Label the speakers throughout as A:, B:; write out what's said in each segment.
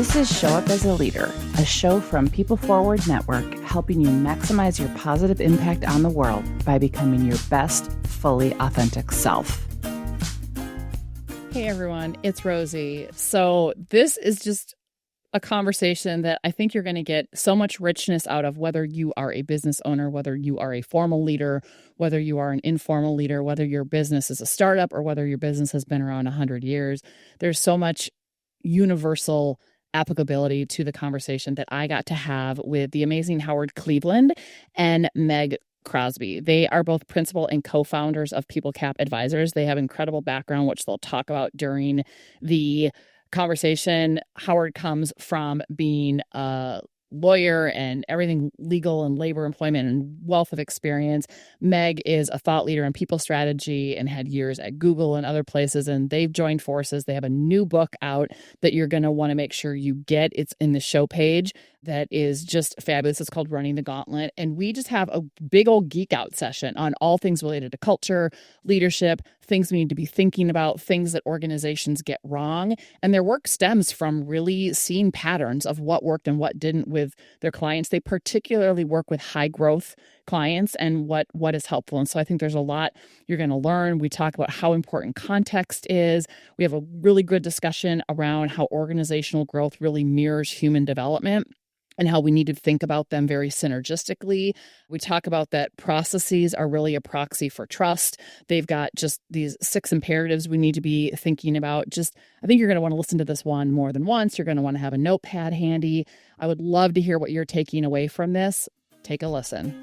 A: This is Show Up as a Leader, a show from People Forward Network, helping you maximize your positive impact on the world by becoming your best, fully authentic self.
B: Hey everyone, it's Rosie. So this is just a conversation that I think you're going to get so much richness out of, whether you are a business owner, whether you are a formal leader, whether you are an informal leader, whether your business is a startup, or whether your business has been around 100 years. There's so much universal applicability to the conversation that I got to have with the amazing Howard Cleveland and Meg Crosby. They are both principal and co-founders of PeopleCap Advisors. They have incredible background, which they'll talk about during the conversation. Howard comes from being a lawyer and everything legal and labor employment and wealth of experience. Meg is a thought leader in people strategy and had years at Google and other places, and they've joined forces. They have a new book out that you're going to want to make sure you get. It's in the show page. That is just fabulous. It's called Running the Gauntlet. And we just have a big old geek out session on all things related to culture, leadership, things we need to be thinking about, things that organizations get wrong. And their work stems from really seeing patterns of what worked and what didn't with their clients. They particularly work with high growth clients and what is helpful. And so I think there's a lot you're going to learn. We talk about how important context is. We have a really good discussion around how organizational growth really mirrors human development and how we need to think about them very synergistically. We talk about that processes are really a proxy for trust. They've got just these 6 imperatives we need to be thinking about. I think you're going to want to listen to this one more than once. You're going to want to have a notepad handy. I would love to hear what you're taking away from this. Take a listen.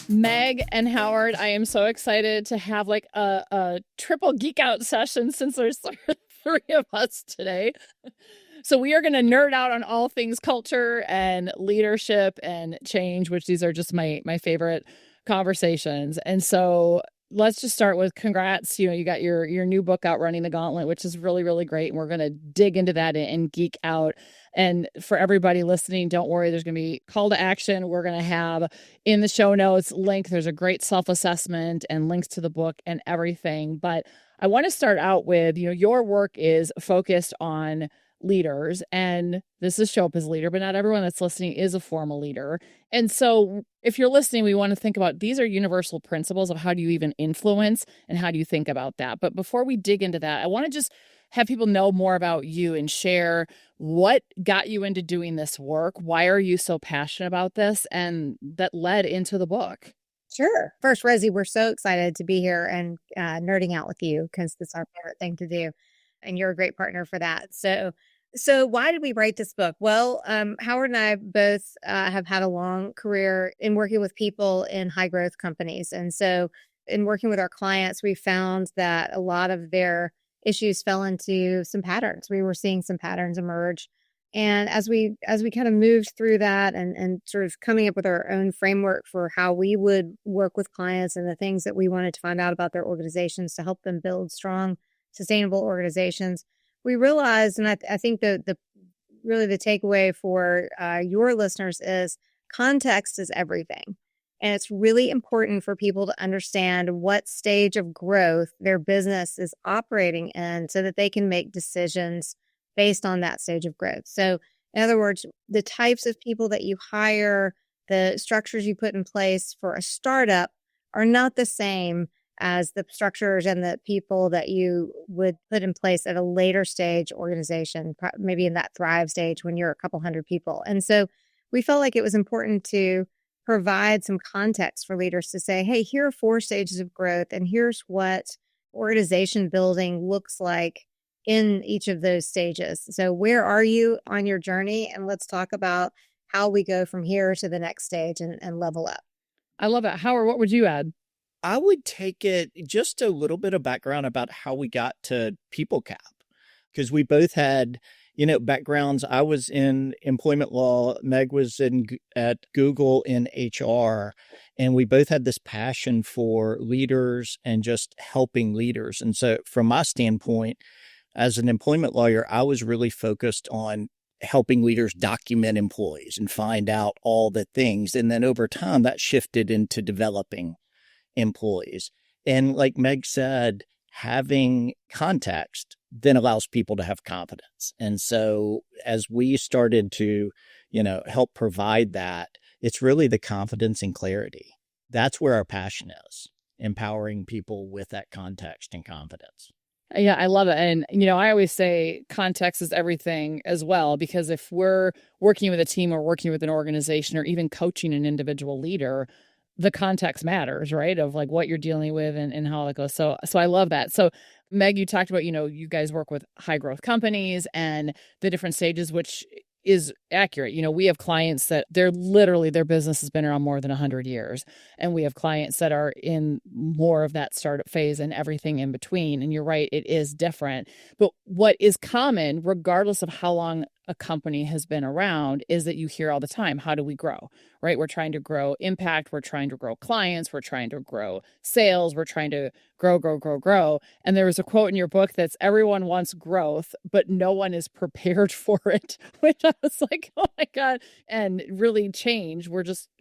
B: Meg and Howard, I am so excited to have like a triple geek out session since there's 3 of us today. So we are going to nerd out on all things culture and leadership and change, which these are just my favorite conversations. And so let's just start with congrats. You got your new book out, Running the Gauntlet, which is really, really great. And we're going to dig into that and geek out. And for everybody listening, don't worry, there's going to be call to action. We're going to have in the show notes link. There's a great self-assessment and links to the book and everything. But I want to start out with, your work is focused on leaders, and this is Show Up as a Leader, but not everyone that's listening is a formal leader. And so if you're listening, we want to think about these are universal principles of how do you even influence and how do you think about that. But before we dig into that, I want to just have people know more about you and share what got you into doing this work. Why are you so passionate about this? And that led into the book.
C: Sure. First, Rosie, we're so excited to be here and nerding out with you because it's our favorite thing to do. And you're a great partner for that. So why did we write this book? Well, Howard and I both have had a long career in working with people in high growth companies. And so in working with our clients, we found that a lot of their issues fell into some patterns. We were seeing some patterns emerge. And as we kind of moved through that and sort of coming up with our own framework for how we would work with clients and the things that we wanted to find out about their organizations to help them build strong, sustainable organizations, we realized, and I think the really the takeaway for your listeners is context is everything. And it's really important for people to understand what stage of growth their business is operating in so that they can make decisions based on that stage of growth. So in other words, the types of people that you hire, the structures you put in place for a startup are not the same as the structures and the people that you would put in place at a later stage organization, maybe in that thrive stage when you're a couple hundred people. And so we felt like it was important to provide some context for leaders to say, hey, here are 4 stages of growth, and here's what organization building looks like in each of those stages. So where are you on your journey? And let's talk about how we go from here to the next stage and level up.
B: I love that. Howard, what would you add?
D: I would take it just a little bit of background about how we got to PeopleCap, because we both had, backgrounds. I was in employment law. Meg was at Google in HR, and we both had this passion for leaders and just helping leaders. And so from my standpoint, as an employment lawyer, I was really focused on helping leaders document employees and find out all the things. And then over time, that shifted into developing employees. And like Meg said, having context then allows people to have confidence. And so as we started to, help provide that, it's really the confidence and clarity. That's where our passion is, empowering people with that context and confidence.
B: Yeah, I love it. And, I always say context is everything as well, because if we're working with a team or working with an organization or even coaching an individual leader, the context matters, right? Of like what you're dealing with and how that goes. So I love that. So Meg, you talked about, you guys work with high growth companies and the different stages, which is accurate. We have clients that their business has been around more than 100 years. And we have clients that are in more of that startup phase and everything in between. And you're right, it is different. But what is common, regardless of how long a company has been around, is that you hear all the time, how do we grow, right? We're trying to grow impact. We're trying to grow clients. We're trying to grow sales. We're trying to grow. And there was a quote in your book that's everyone wants growth, but no one is prepared for it, which I was like, oh my God, and really change.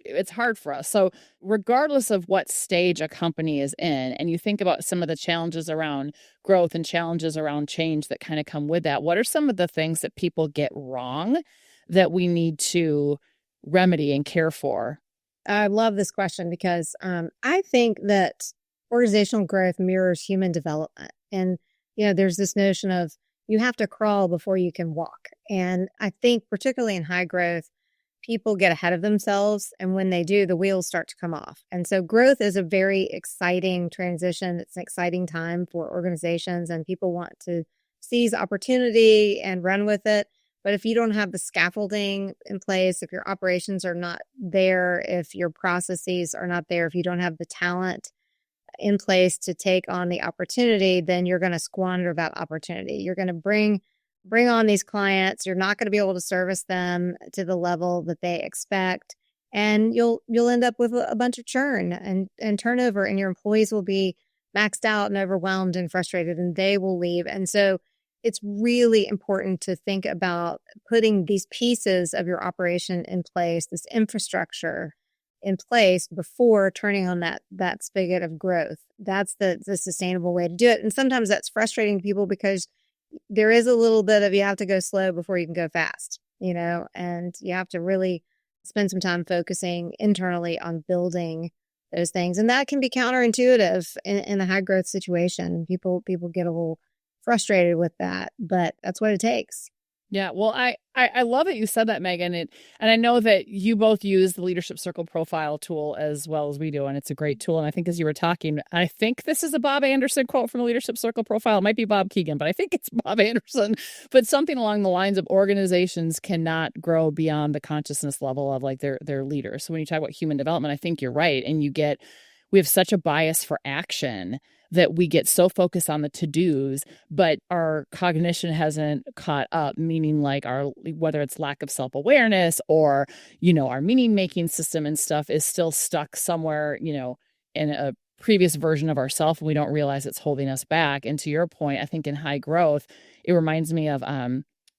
B: It's hard for us. So regardless of what stage a company is in, and you think about some of the challenges around growth and challenges around change that kind of come with that, what are some of the things that people get wrong that we need to remedy and care for?
C: I love this question because I think that organizational growth mirrors human development. And, there's this notion of you have to crawl before you can walk. And I think particularly in high growth, people get ahead of themselves. And when they do, the wheels start to come off. And so growth is a very exciting transition. It's an exciting time for organizations, and people want to seize opportunity and run with it. But if you don't have the scaffolding in place, if your operations are not there, if your processes are not there, if you don't have the talent in place to take on the opportunity, then you're going to squander that opportunity. You're going to bring on these clients. You're not going to be able to service them to the level that they expect. And you'll end up with a bunch of churn and turnover, and your employees will be maxed out and overwhelmed and frustrated, and they will leave. And so it's really important to think about putting these pieces of your operation in place, this infrastructure in place before turning on that spigot of growth. That's the sustainable way to do it. And sometimes that's frustrating to people because there is a little bit of you have to go slow before you can go fast, and you have to really spend some time focusing internally on building those things. And that can be counterintuitive in a high growth situation. People get a little frustrated with that, but that's what it takes.
B: Yeah. Well, I love that you said that, Megan. And I know that you both use the Leadership Circle profile tool as well as we do. And it's a great tool. And I think as you were talking, I think this is a Bob Anderson quote from the Leadership Circle profile. It might be Bob Keegan, but I think it's Bob Anderson. But something along the lines of organizations cannot grow beyond the consciousness level of like their leaders. So when you talk about human development, I think you're right. And we have such a bias for action that we get so focused on the to-dos, but our cognition hasn't caught up, meaning like whether it's lack of self-awareness or, our meaning-making system and stuff is still stuck somewhere, in a previous version of ourselves, and we don't realize it's holding us back. And to your point, I think in high growth, it reminds me of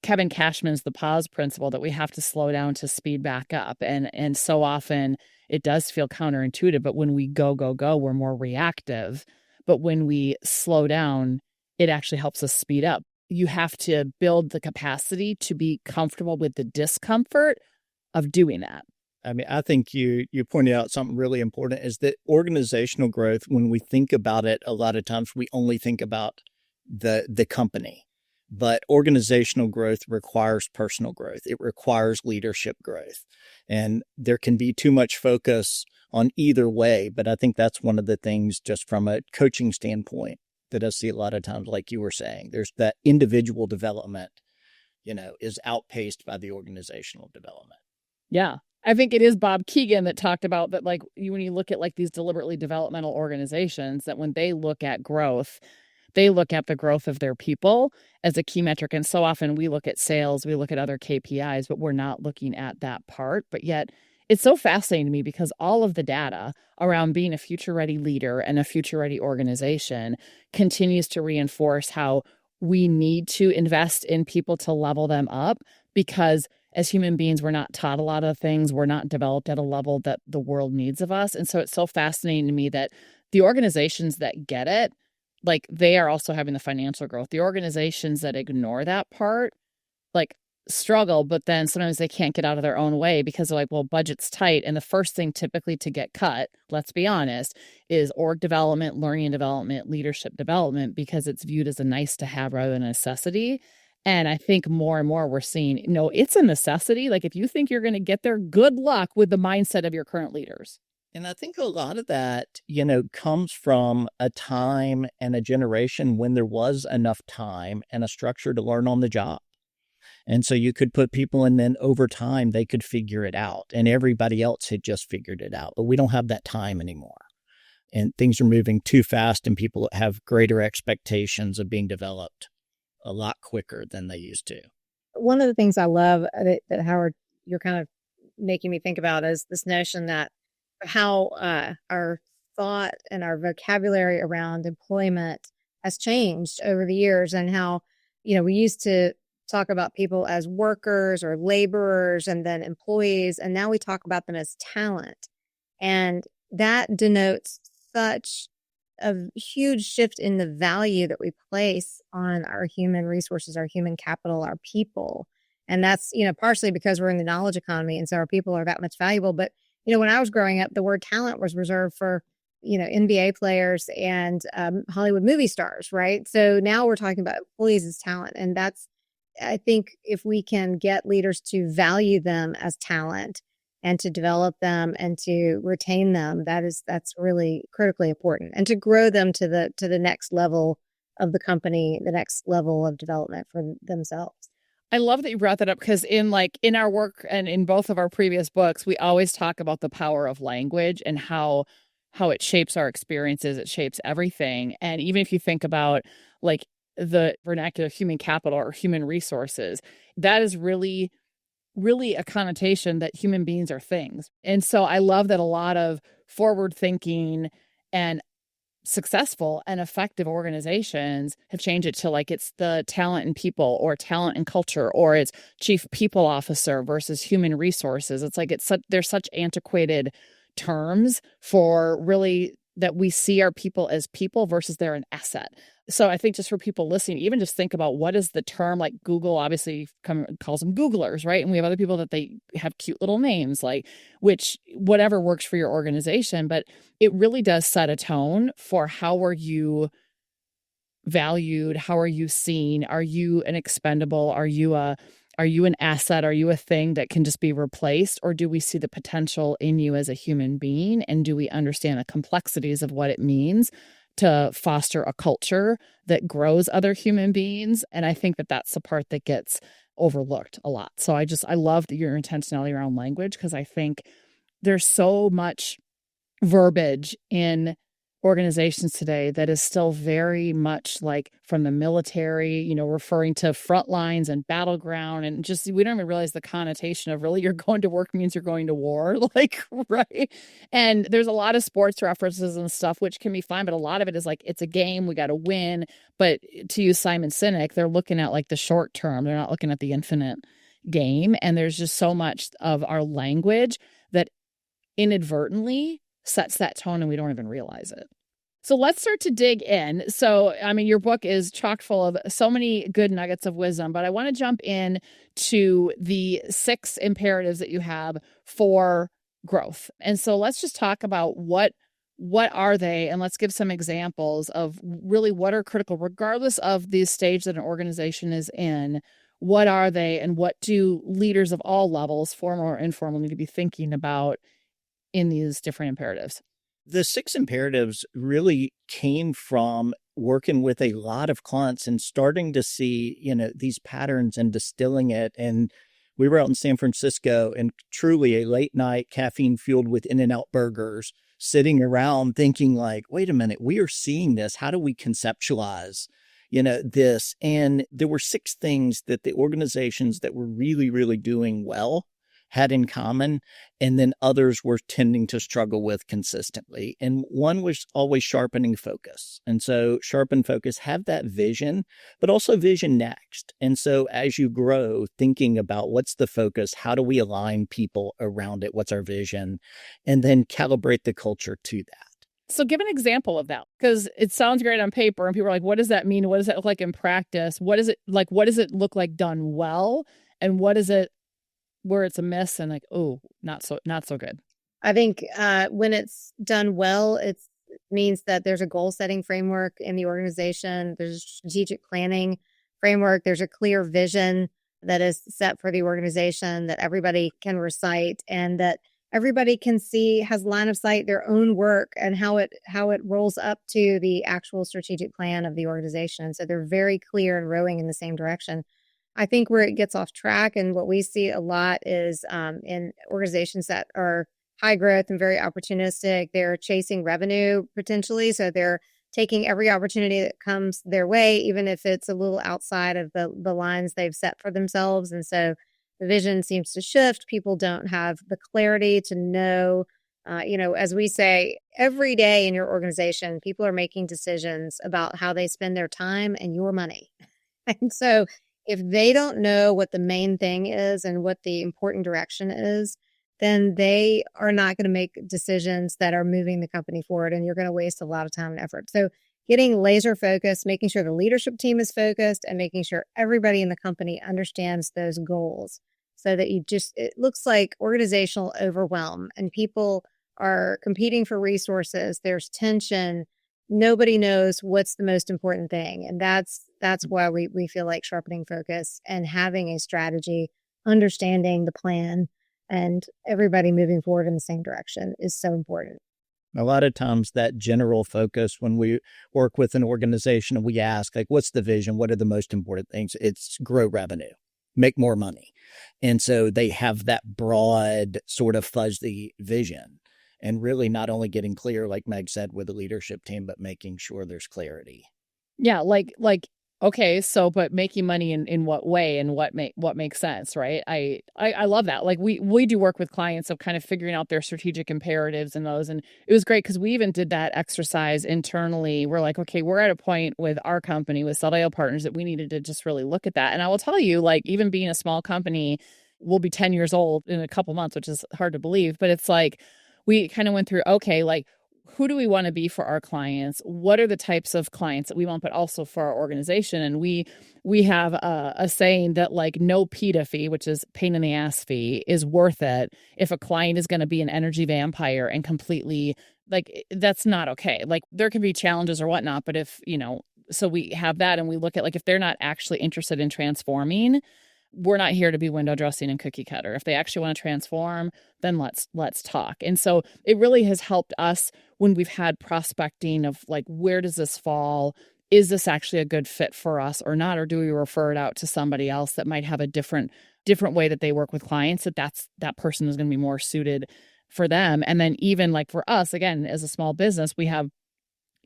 B: Kevin Cashman's The Pause Principle, that we have to slow down to speed back up. And so often it does feel counterintuitive, but when we go, we're more reactive. But when we slow down, it actually helps us speed up. You have to build the capacity to be comfortable with the discomfort of doing that.
D: I mean, I think you pointed out something really important is that organizational growth, when we think about it, a lot of times we only think about the company. But organizational growth requires personal growth. It requires leadership growth. And there can be too much focus on either way. But I think that's one of the things just from a coaching standpoint that I see a lot of times, like you were saying, there's that individual development, is outpaced by the organizational development.
B: Yeah. I think it is Bob Keegan that talked about that, like when you look at like these deliberately developmental organizations, that when they look at growth, they look at the growth of their people as a key metric. And so often we look at sales, we look at other KPIs, but we're not looking at that part. But yet it's so fascinating to me because all of the data around being a future-ready leader and a future-ready organization continues to reinforce how we need to invest in people to level them up, because as human beings, we're not taught a lot of things. We're not developed at a level that the world needs of us. And so it's so fascinating to me that the organizations that get it, like they are also having the financial growth. The organizations that ignore that part, like struggle, but then sometimes they can't get out of their own way because they're like, well, budget's tight. And the first thing typically to get cut, let's be honest, is org development, learning and development, leadership development, because it's viewed as a nice to have rather than a necessity. And I think more and more we're seeing, no, it's a necessity. Like if you think you're going to get there, good luck with the mindset of your current leaders.
D: And I think a lot of that, comes from a time and a generation when there was enough time and a structure to learn on the job. And so you could put people and then over time they could figure it out and everybody else had just figured it out. But we don't have that time anymore. And things are moving too fast and people have greater expectations of being developed a lot quicker than they used to.
C: One of the things I love that Howard, you're kind of making me think about is this notion that how our thought and our vocabulary around employment has changed over the years and how, we used to talk about people as workers or laborers and then employees. And now we talk about them as talent. And that denotes such a huge shift in the value that we place on our human resources, our human capital, our people. And that's, partially because we're in the knowledge economy. And so our people are that much valuable. But, when I was growing up, the word talent was reserved for, NBA players and Hollywood movie stars, right? So now we're talking about employees as talent. And I think if we can get leaders to value them as talent and to develop them and to retain them, that's really critically important, and to grow them to the next level of the company, the next level of development for themselves.
B: I love that you brought that up because in our work and in both of our previous books, we always talk about the power of language and how it shapes our experiences, it shapes everything. And even if you think about like the vernacular human capital or human resources, that is really, really a connotation that human beings are things. And so I love that a lot of forward thinking and successful and effective organizations have changed it to like it's the talent and people or talent and culture, or it's chief people officer versus human resources. It's like there's such antiquated terms for really that we see our people as people versus they're an asset. So I think just for people listening, even just think about what is the term, like Google obviously calls them Googlers, right? And we have other people that they have cute little names, like which whatever works for your organization, but it really does set a tone for how are you valued? How are you seen? Are you an expendable? Are you an asset? Are you a thing that can just be replaced? Or do we see the potential in you as a human being? And do we understand the complexities of what it means to foster a culture that grows other human beings? And I think that that's the part that gets overlooked a lot. So I love your intentionality around language, because I think there's so much verbiage in organizations today that is still very much like from the military, referring to front lines and battleground, and just we don't even realize the connotation of really you're going to work means you're going to war, like, right? And there's a lot of sports references and stuff which can be fine, but a lot of it is like it's a game, we got to win. But to use Simon Sinek, they're looking at like the short term, they're not looking at the infinite game. And there's just so much of our language that inadvertently sets that tone and we don't even realize it. So let's start to dig in. So, I mean, your book is chock full of so many good nuggets of wisdom, but I want to jump in to the 6 imperatives that you have for growth. And so let's just talk about what are they, and let's give some examples of really what are critical, regardless of the stage that an organization is in. What are they, and what do leaders of all levels, formal or informal, need to be thinking about in these different imperatives?
D: The 6 imperatives really came from working with a lot of clients and starting to see, these patterns and distilling it. And we were out in San Francisco, and truly a late night caffeine fueled with In-N-Out burgers, sitting around thinking like, wait a minute, we are seeing this. How do we conceptualize, this? And there were 6 things that the organizations that were really, really doing well had in common, and then others were tending to struggle with consistently. And one was always sharpening focus. And so sharpen focus, have that vision, but also vision next. And so as you grow, thinking about what's the focus, how do we align people around it, what's our vision, and then calibrate the culture to that.
B: So give an example of that, because it sounds great on paper and people are like, what does that mean? What does that look like in practice? What is it like? What does it look like done well? And what is it where it's a miss and like, oh, not so good.
C: I think when it's done well, it means that there's a goal setting framework in the organization. There's a strategic planning framework. There's a clear vision that is set for the organization that everybody can recite and that everybody can see, has line of sight their own work and how it rolls up to the actual strategic plan of the organization. So they're very clear and rowing in the same direction. I think where it gets off track and what we see a lot is in organizations that are high growth and very opportunistic, they're chasing revenue potentially. So they're taking every opportunity that comes their way, even if it's a little outside of the lines they've set for themselves. And so the vision seems to shift. People don't have the clarity to know, as we say, every day in your organization, people are making decisions about how they spend their time and your money. And so if they don't know what the main thing is and what the important direction is, then they are not going to make decisions that are moving the company forward, and you're going to waste a lot of time and effort. So getting laser focused, making sure the leadership team is focused, and making sure everybody in the company understands those goals so that it looks like organizational overwhelm and people are competing for resources. There's tension. Nobody knows what's the most important thing. And that's why we feel like sharpening focus and having a strategy, understanding the plan, and everybody moving forward in the same direction is so important.
D: A lot of times that general focus when we work with an organization and we ask, like, what's the vision? What are the most important things? It's grow revenue, make more money. And so they have that broad sort of fuzzy vision and really not only getting clear, like Meg said, with the leadership team, but making sure there's clarity.
B: Yeah. Like, okay, so, but making money in what way and what makes sense, right? I love that. Like we do work with clients of kind of figuring out their strategic imperatives and those. And it was great because we even did that exercise internally. We're like, okay, we're at a point with our company, with Saldayo Partners, that we needed to just really look at that. And I will tell you, like, even being a small company, we'll be 10 years old in a couple months, which is hard to believe, but it's like, we kind of went through, okay, like, who do we want to be for our clients? What are the types of clients that we want, but also for our organization? And we have a saying that, like, no PITA fee, which is pain in the ass fee, is worth it if a client is going to be an energy vampire and completely, like, that's not okay. Like, there can be challenges or whatnot, but if, so we have that and we look at, like, if they're not actually interested in transforming, we're not here to be window dressing and cookie cutter. If they actually want to transform, then let's talk. And so it really has helped us when we've had prospecting of, like, where does this fall? Is this actually a good fit for us or not? Or do we refer it out to somebody else that might have a different way that they work with clients, that person is going to be more suited for them. And then even, like, for us, again, as a small business, we have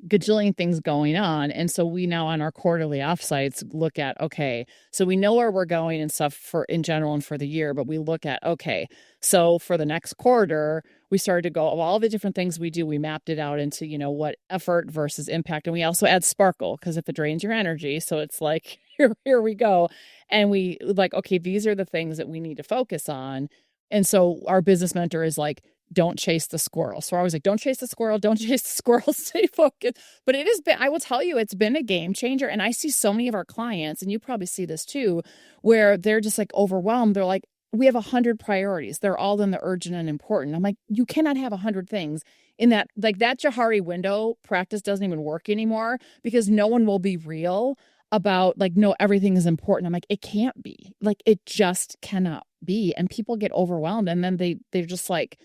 B: gajillion things going on. And so we now on our quarterly offsites look at, okay, so we know where we're going and stuff for in general and for the year, but we look at, okay, so for the next quarter, we started to go of all the different things we do, we mapped it out into, what effort versus impact. And we also add sparkle because if it drains your energy, so it's like, here we go. And we like, okay, these are the things that we need to focus on. And so our business mentor is like, don't chase the squirrel. So I was like, don't chase the squirrel, stay focused. But it has been, I will tell you, it's been a game changer. And I see so many of our clients, and you probably see this too, where they're just like overwhelmed. They're like, we have 100 priorities. They're all in the urgent and important. I'm like, you cannot have 100 things in that, like, that Johari window practice doesn't even work anymore because no one will be real about, like, no, everything is important. I'm like, it can't be. Like, it just cannot be. And people get overwhelmed. And then they're just like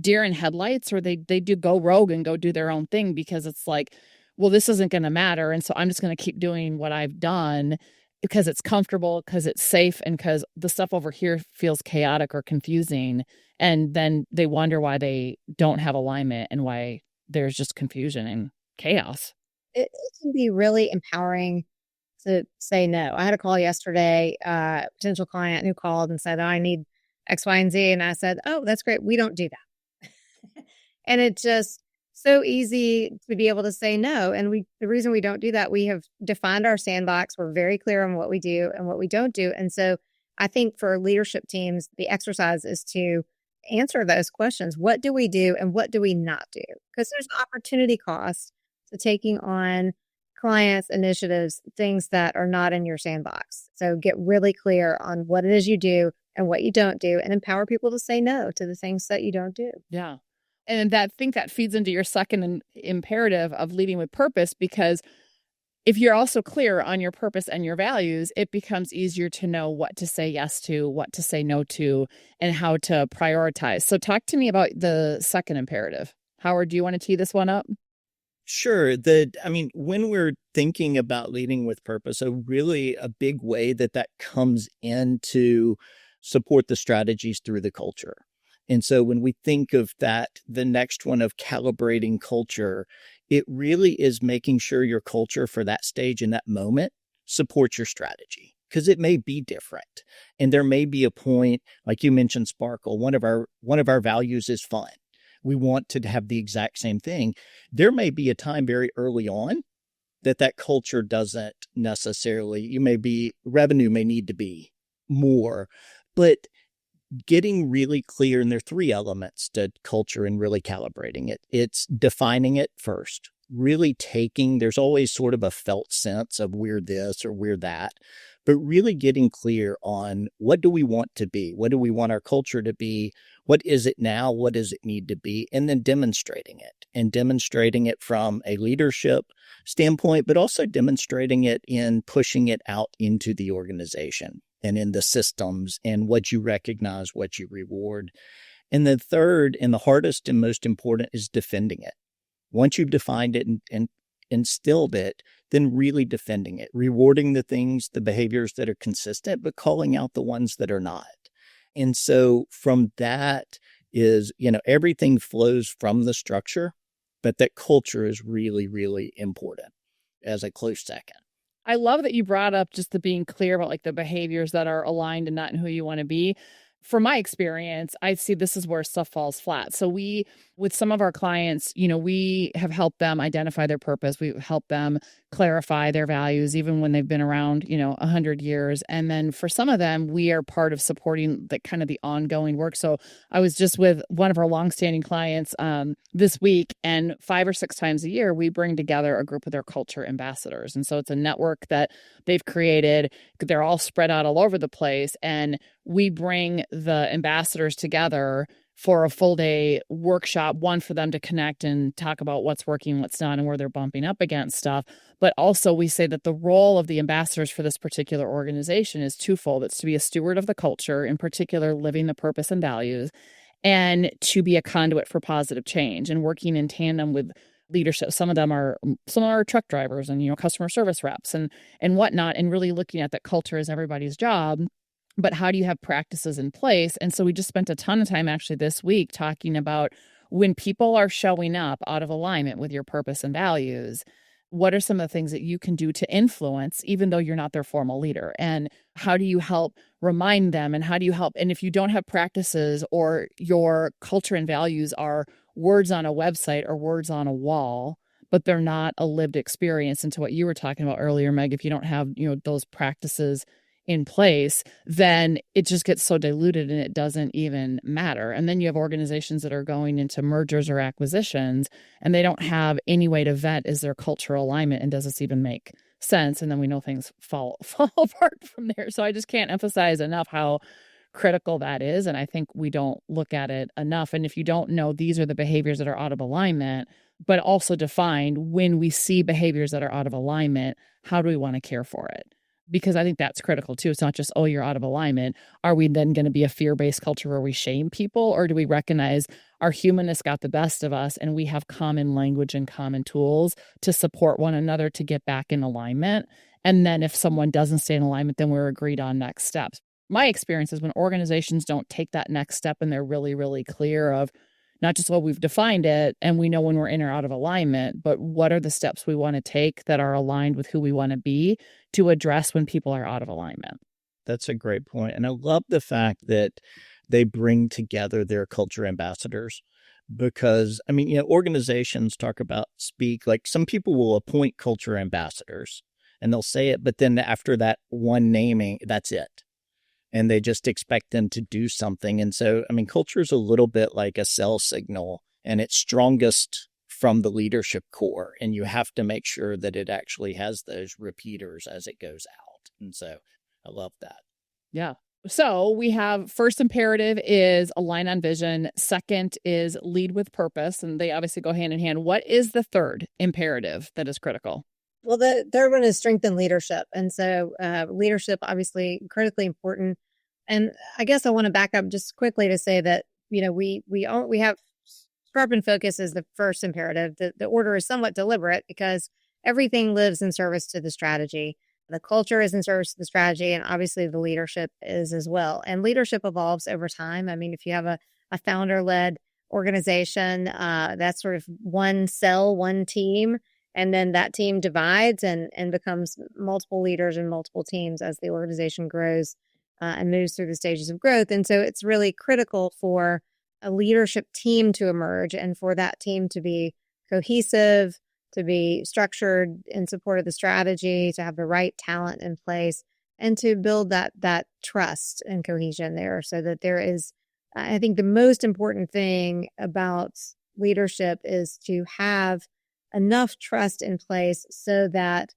B: deer in headlights, or they do go rogue and go do their own thing because it's like, well, this isn't going to matter. And so I'm just going to keep doing what I've done because it's comfortable, because it's safe, and because the stuff over here feels chaotic or confusing. And then they wonder why they don't have alignment and why there's just confusion and chaos.
C: It can be really empowering to say no. I had a call yesterday, potential client who called and said, oh, I need X, Y, and Z. And I said, oh, that's great. We don't do that. And it's just so easy to be able to say no. And the reason we don't do that, we have defined our sandbox. We're very clear on what we do and what we don't do. And so I think for leadership teams, the exercise is to answer those questions. What do we do and what do we not do? Because there's opportunity cost to taking on clients, initiatives, things that are not in your sandbox. So get really clear on what it is you do and what you don't do, and empower people to say no to the things that you don't do.
B: Yeah. And I think that feeds into your second imperative of leading with purpose, because if you're also clear on your purpose and your values, it becomes easier to know what to say yes to, what to say no to, and how to prioritize. So talk to me about the second imperative. Howard, do you want to tee this one up?
D: Sure. When we're thinking about leading with purpose, a big way that comes in to support the strategies through the culture. And so when we think of that, the next one of calibrating culture, it really is making sure your culture for that stage in that moment supports your strategy, because it may be different. And there may be a point, like you mentioned, Sparkle, one of our values is fun. We want to have the exact same thing. There may be a time very early on that culture doesn't necessarily, revenue may need to be more, but getting really clear, and there are three elements to culture and really calibrating it. It's defining it first, really there's always sort of a felt sense of we're this or we're that, but really getting clear on what do we want to be? What do we want our culture to be? What is it now? What does it need to be? And then demonstrating it from a leadership standpoint, but also demonstrating it in pushing it out into the organization and in the systems and what you recognize, what you reward. And the third and the hardest and most important is defending it. Once you've defined it and instilled it, then really defending it, rewarding the behaviors that are consistent, but calling out the ones that are not. And so from that is, everything flows from the structure, but that culture is really, really important as a close second.
B: I love that you brought up just the being clear about like the behaviors that are aligned and not in who you want to be. From my experience, I see this is where stuff falls flat. So with some of our clients, we have helped them identify their purpose. We've helped them clarify their values, even when they've been around, 100 years. And then for some of them, we are part of supporting the kind of the ongoing work. So I was just with one of our longstanding clients this week, and 5 or 6 times a year, we bring together a group of their culture ambassadors. And so it's a network that they've created. They're all spread out all over the place. And we bring the ambassadors together for a full day workshop, one for them to connect and talk about what's working, what's not, and where they're bumping up against stuff. But also we say that the role of the ambassadors for this particular organization is twofold. It's to be a steward of the culture, in particular, living the purpose and values, and to be a conduit for positive change and working in tandem with leadership. Some of them are truck drivers and, customer service reps and whatnot, and really looking at that culture as everybody's job. But how do you have practices in place? And so we just spent a ton of time actually this week talking about when people are showing up out of alignment with your purpose and values, what are some of the things that you can do to influence, even though you're not their formal leader? And how do you help remind them? And how do you help? And if you don't have practices, or your culture and values are words on a website or words on a wall, but they're not a lived experience, into what you were talking about earlier, Meg, if you don't have, those practices in place, then it just gets so diluted and it doesn't even matter. And then you have organizations that are going into mergers or acquisitions, and they don't have any way to vet, is their cultural alignment and does this even make sense? And then we know things fall apart from there. So I just can't emphasize enough how critical that is. And I think we don't look at it enough. And if you don't know these are the behaviors that are out of alignment, but also defined when we see behaviors that are out of alignment, how do we want to care for it? Because I think that's critical too. It's not just, oh, you're out of alignment. Are we then going to be a fear-based culture where we shame people? Or do we recognize our humanness got the best of us and we have common language and common tools to support one another to get back in alignment? And then if someone doesn't stay in alignment, then we're agreed on next steps. My experience is when organizations don't take that next step and they're really, really clear of not just what we've defined it and we know when we're in or out of alignment, but what are the steps we want to take that are aligned with who we want to be to address when people are out of alignment.
D: That's a great point. And I love the fact that they bring together their culture ambassadors, because, organizations speak, like some people will appoint culture ambassadors and they'll say it, but then after that one naming, that's it. and they just expect them to do something. And so, I mean, culture is a little bit like a cell signal, and it's strongest from the leadership core. And you have to make sure that it actually has those repeaters as it goes out. And so I love that.
B: Yeah. So we have first imperative is align on vision. Second is lead with purpose. And they obviously go hand in hand. What is the third imperative that is critical?
C: Well, the third one is strengthen leadership. And so leadership, obviously, critically important. And I guess I want to back up just quickly to say that, we have sharpen focus as the first imperative. The order is somewhat deliberate because everything lives in service to the strategy. The culture is in service to the strategy, and obviously the leadership is as well. And leadership evolves over time. I mean, if you have a founder-led organization, that's sort of one cell, one team, and then that team divides and becomes multiple leaders and multiple teams as the organization grows and moves through the stages of growth. And so it's really critical for a leadership team to emerge and for that team to be cohesive, to be structured in support of the strategy, to have the right talent in place, and to build that trust and cohesion there so that there is, I think the most important thing about leadership is to have enough trust in place so that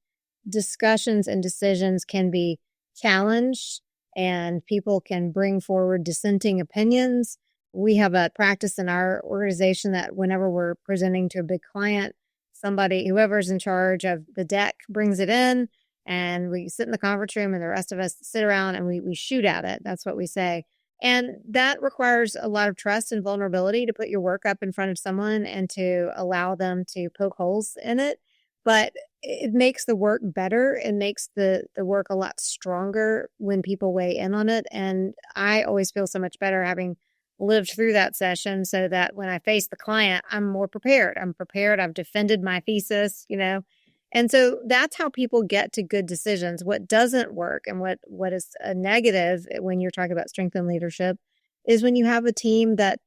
C: discussions and decisions can be challenged and people can bring forward dissenting opinions. We have a practice in our organization that whenever we're presenting to a big client, whoever's in charge of the deck brings it in and we sit in the conference room and the rest of us sit around and we shoot at it. That's what we say. And that requires a lot of trust and vulnerability to put your work up in front of someone and to allow them to poke holes in it. But it makes the work better. It makes the work a lot stronger when people weigh in on it. And I always feel so much better having lived through that session so that when I face the client, I'm more prepared. I've defended my thesis, And so that's how people get to good decisions. What doesn't work and what is a negative when you're talking about strength and leadership is when you have a team that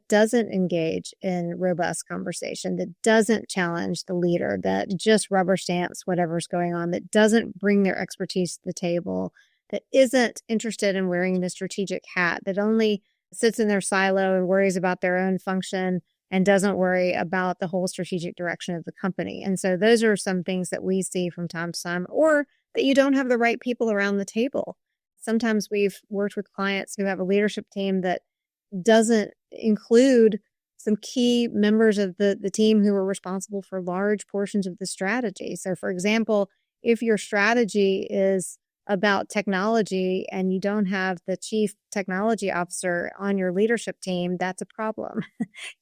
C: doesn't engage in robust conversation, that doesn't challenge the leader, that just rubber stamps whatever's going on, that doesn't bring their expertise to the table, that isn't interested in wearing the strategic hat, that only sits in their silo and worries about their own function and doesn't worry about the whole strategic direction of the company. And so those are some things that we see from time to time, or that you don't have the right people around the table. Sometimes we've worked with clients who have a leadership team that doesn't include some key members of the team who are responsible for large portions of the strategy. So for example, if your strategy is about technology and you don't have the chief technology officer on your leadership team, that's a problem.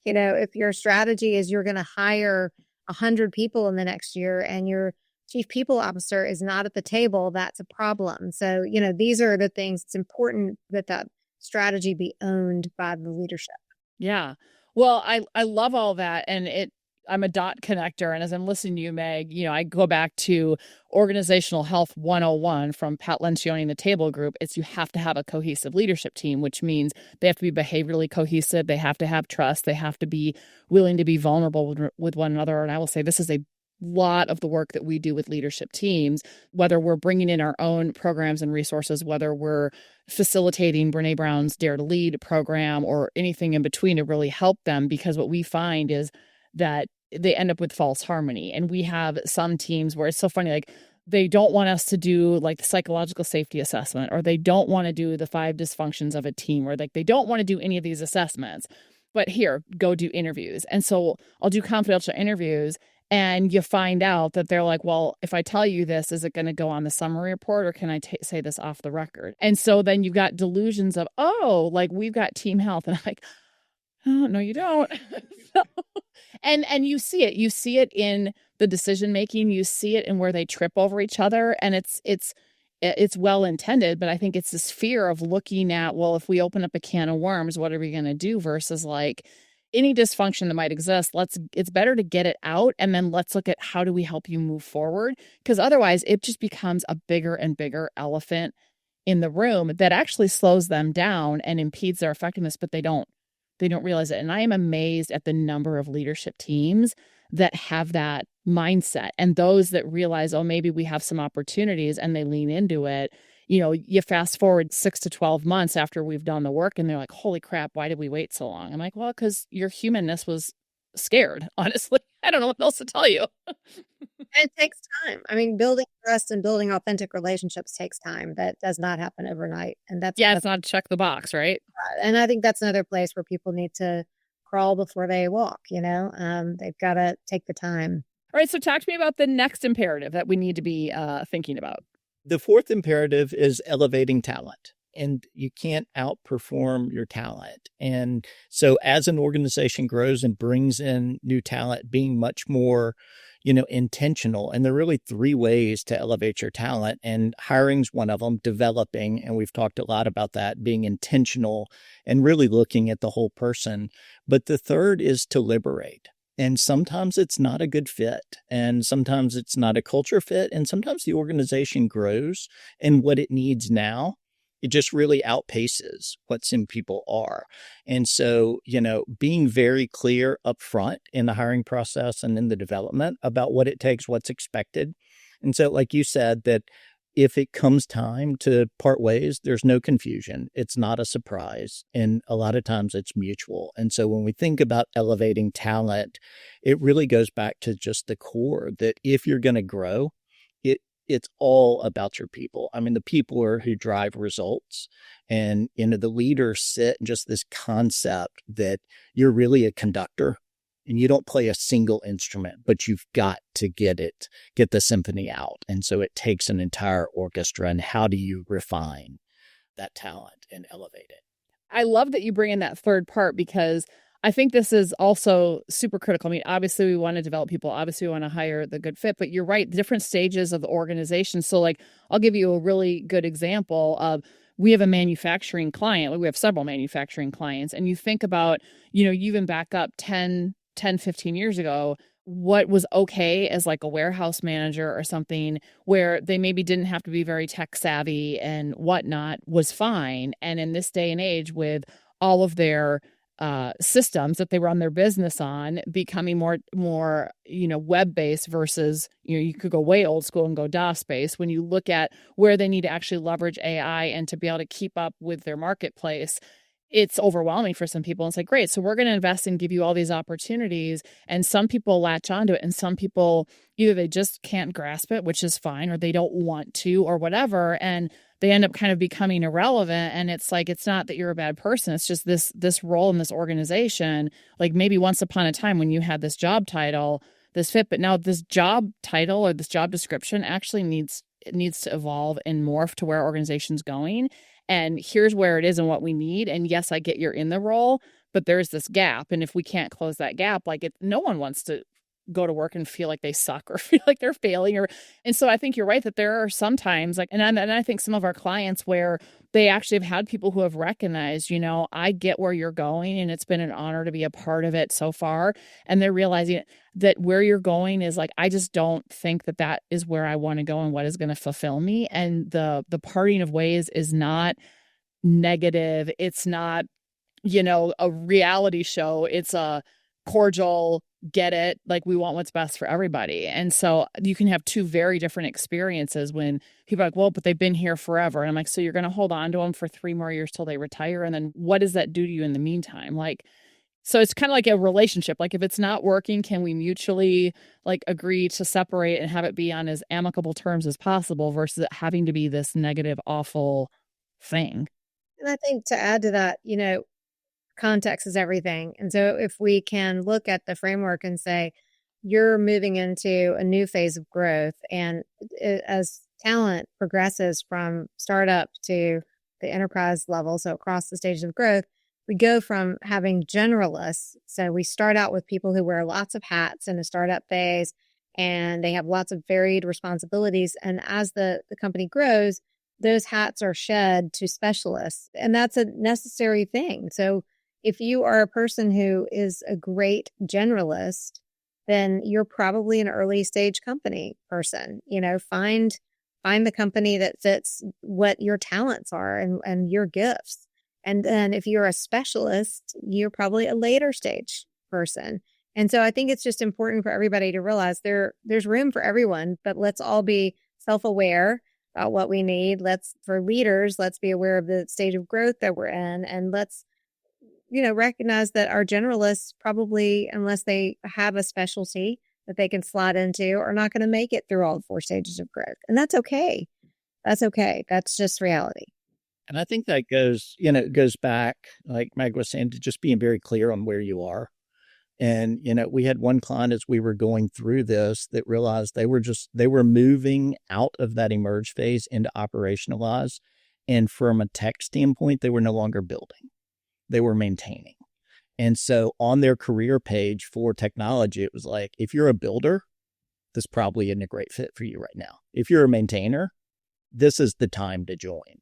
C: If your strategy is you're going to hire 100 people in the next year and your chief people officer is not at the table, that's a problem. So, these are the things. It's important that strategy be owned by the leadership.
B: Yeah. Well, I love all that. And I'm a dot connector. And as I'm listening to you, Meg, I go back to Organizational Health 101 from Pat Lencioni and the Table Group. It's you have to have a cohesive leadership team, which means they have to be behaviorally cohesive. They have to have trust. They have to be willing to be vulnerable with one another. And I will say this is a lot of the work that we do with leadership teams, whether we're bringing in our own programs and resources, whether we're facilitating Brene Brown's Dare to Lead program or anything in between to really help them. Because what we find is that they end up with false harmony. And we have some teams where it's so funny, like they don't want us to do like the psychological safety assessment, or they don't want to do the 5 dysfunctions of a team, or like they don't want to do any of these assessments, but here, go do interviews. And so I'll do confidential interviews and you find out that they're like, well, if I tell you this, is it going to go on the summary report or can I say this off the record? And so then you've got delusions of, oh, like we've got team health. And I'm like, oh, no, you don't. And you see it in the decision making, you see it in where they trip over each other. And it's well intended, but I think it's this fear of looking at, well, if we open up a can of worms, what are we going to do versus like any dysfunction that might exist. It's better to get it out. And then let's look at how do we help you move forward? Because otherwise it just becomes a bigger and bigger elephant in the room that actually slows them down and impedes their effectiveness, but they don't realize it. And I am amazed at the number of leadership teams that have that mindset, and those that realize, oh, maybe we have some opportunities and they lean into it. you fast forward 6 to 12 months after we've done the work and they're like, holy crap, why did we wait so long? I'm like, well, because your humanness was scared, honestly. I don't know what else to tell you.
C: And it takes time. I mean, building trust and building authentic relationships takes time. That does not happen overnight. And
B: it's not check the box, right?
C: And I think that's another place where people need to crawl before they walk, they've got to take the time.
B: All right. So talk to me about the next imperative that we need to be thinking about.
D: The fourth imperative is elevating talent. And you can't outperform your talent. And so as an organization grows and brings in new talent, being much more, intentional. And there are really three ways to elevate your talent. And hiring's one of them, developing. And we've talked a lot about that, being intentional and really looking at the whole person. But the third is to liberate. And sometimes it's not a good fit. And sometimes it's not a culture fit. And sometimes the organization grows and what it needs now, it just really outpaces what some people are. And so, being very clear up front in the hiring process and in the development about what it takes, what's expected. And so, like you said, that if it comes time to part ways, there's no confusion. It's not a surprise. And a lot of times it's mutual. And so when we think about elevating talent, it really goes back to just the core that if you're going to grow, it's all about your people. I mean, the people are who drive results, and, the leaders sit in just this concept that you're really a conductor and you don't play a single instrument, but you've got to get the symphony out. And so it takes an entire orchestra. And how do you refine that talent and elevate it?
B: I love that you bring in that third part, because I think this is also super critical. I mean, obviously we want to develop people. Obviously we want to hire the good fit, but you're right. Different stages of the organization. So like, I'll give you a really good example of, we have a manufacturing client. We have several manufacturing clients. And you think about, you even back up 10, 15 years ago, what was okay as like a warehouse manager or something where they maybe didn't have to be very tech savvy and whatnot was fine. And in this day and age, with all of their systems that they run their business on becoming more web-based versus, you could go way old school and go DOS-based. When you look at where they need to actually leverage AI and to be able to keep up with their marketplace, it's overwhelming for some people. It's like, great, so we're going to invest and give you all these opportunities. And some people latch onto it, and some people either they just can't grasp it, which is fine, or they don't want to, or whatever. And they end up kind of becoming irrelevant. And it's like, it's not that you're a bad person. It's just this role in this organization. Like maybe once upon a time when you had this job title, this fit, but now this job title or this job description actually needs to evolve and morph to where organization's going. And here's where it is and what we need. And yes, I get you're in the role, but there's this gap. And if we can't close that gap, no one wants to go to work and feel like they suck or feel like they're failing. And so I think you're right that there are some times and I think some of our clients where they actually have had people who have recognized, I get where you're going and it's been an honor to be a part of it so far. And they're realizing that where you're going is like, I just don't think that is where I want to go and what is going to fulfill me. And the parting of ways is not negative. It's not, a reality show. It's a cordial, get it, like we want what's best for everybody. And so you can have two very different experiences when people are like, well, but they've been here forever. And I'm like, so you're going to hold on to them for 3 more years till they retire. And then what does that do to you in the meantime? So it's kind of like a relationship. Like if it's not working, can we mutually agree to separate and have it be on as amicable terms as possible versus it having to be this negative, awful thing?
C: And I think to add to that, context is everything. And so if we can look at the framework and say, you're moving into a new phase of growth, and as talent progresses from startup to the enterprise level, so across the stages of growth, we go from having generalists. So we start out with people who wear lots of hats in a startup phase, and they have lots of varied responsibilities. And as the company grows, those hats are shed to specialists, and that's a necessary thing. So if you are a person who is a great generalist, then you're probably an early stage company person. Find the company that fits what your talents are and your gifts. And then if you're a specialist, you're probably a later stage person. And so I think it's just important for everybody to realize there's room for everyone, but let's all be self-aware about what we need. For leaders, let's be aware of the stage of growth that we're in. And let's, recognize that our generalists probably, unless they have a specialty that they can slot into, are not going to make it through all 4 stages of growth. And that's okay. That's okay. That's just reality.
D: And I think that goes back, like Meg was saying, to just being very clear on where you are. And, we had one client as we were going through this that realized they were moving out of that emerge phase into operationalize. And from a tech standpoint, they were no longer building, they were maintaining. And so on their career page for technology, it was like, if you're a builder, this probably isn't a great fit for you right now. If you're a maintainer, this is the time to join.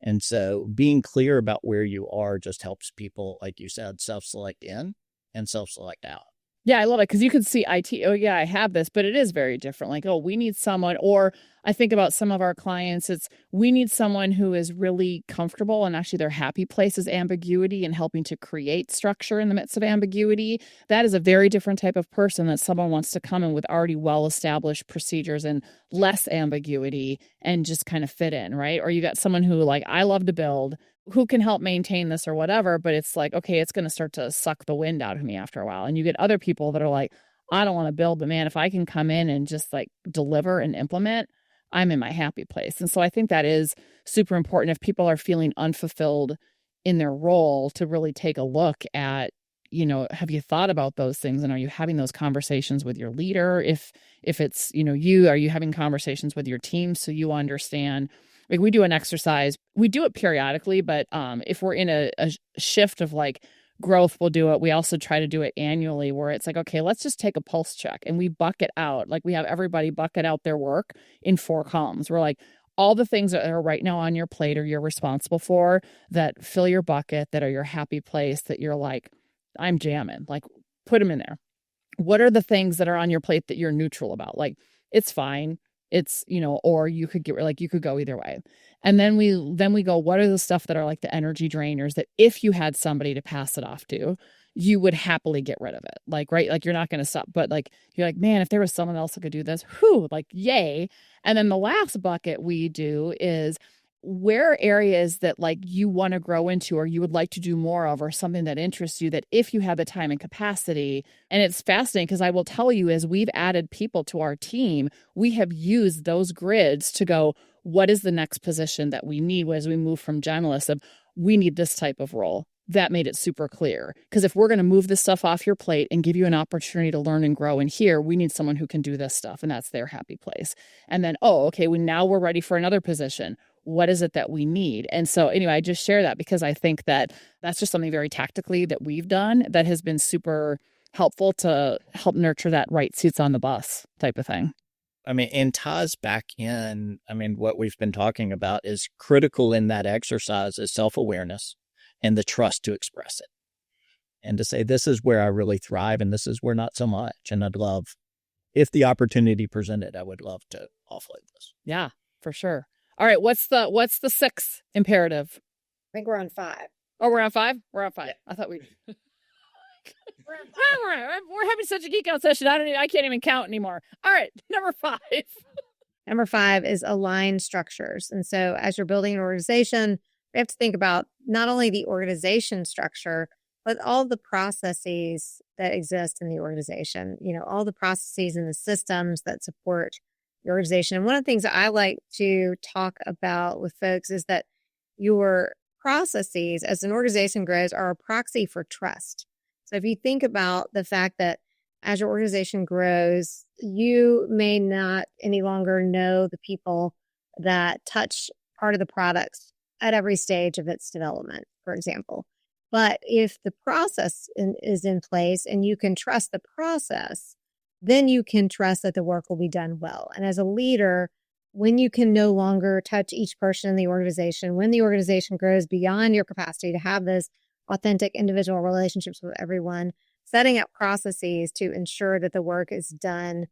D: And so being clear about where you are just helps people, like you said, self-select in and self-select out.
B: Yeah, I love it because you can see IT. Oh, yeah, I have this, but it is very different. Like, oh, we need someone, or I think about some of our clients, we need someone who is really comfortable and actually their happy place is ambiguity and helping to create structure in the midst of ambiguity. That is a very different type of person that someone wants to come in with already well-established procedures and less ambiguity and just kind of fit in, right? Or you got someone who like, I love to build, who can help maintain this or whatever, but it's like, okay, it's going to start to suck the wind out of me after a while. And you get other people that are like, I don't want to build, but man, if I can come in and just like deliver and implement, I'm in my happy place. And so I think that is super important if people are feeling unfulfilled in their role to really take a look at, have you thought about those things? And are you having those conversations with your leader? If it's, are you having conversations with your team so you understand? Like we do an exercise, we do it periodically, but if we're in a shift of like growth, we'll do it. We also try to do it annually where it's like, okay, let's just take a pulse check and we bucket out. Like we have everybody bucket out their work in 4 columns. We're like, all the things that are right now on your plate or you're responsible for that fill your bucket, that are your happy place, that you're like, I'm jamming, like put them in there. What are the things that are on your plate that you're neutral about? Like, it's fine. It's, or you could you could go either way. And then we go, what are the stuff that are like the energy drainers that if you had somebody to pass it off to, you would happily get rid of it. Like, right. Like you're not going to stop, but like, you're like, man, if there was someone else that could do this, like, yay. And then the last bucket we do is where are areas that like you want to grow into or you would like to do more of or something that interests you that if you have the time and capacity. And it's fascinating because I will tell you as we've added people to our team, we have used those grids to go, what is the next position that we need as we move from generalists of we need this type of role. That made it super clear. Because if we're going to move this stuff off your plate and give you an opportunity to learn and grow in here, we need someone who can do this stuff. And that's their happy place. And then, now we're ready for another position. What is it that we need? And so anyway, I just share that because I think that that's just something very tactically that we've done that has been super helpful to help nurture that right seats on the bus type of thing.
D: I mean, and ties back in, what we've been talking about is critical in that exercise is self-awareness and the trust to express it and to say, this is where I really thrive and this is where not so much. And I'd love, if the opportunity presented, I would love to offload this.
B: Yeah, for sure. All right. What's the 6th imperative?
C: I think we're on 5.
B: Oh, we're on 5? We're on 5. Yeah. I thought
C: we're on 5.
B: We're having such a geek out session. I can't even count anymore. All right. Number 5.
C: Number 5 is align structures. And so as you're building an organization, we have to think about not only the organization structure, but all the processes that exist in the organization, all the processes and the systems that support your organization. And one of the things that I like to talk about with folks is that your processes as an organization grows are a proxy for trust. So if you think about the fact that as your organization grows, you may not any longer know the people that touch part of the products at every stage of its development, for example. But if the process is in place and you can trust the process, then you can trust that the work will be done well. And as a leader, when you can no longer touch each person in the organization, when the organization grows beyond your capacity to have those authentic individual relationships with everyone, setting up processes to ensure that the work is done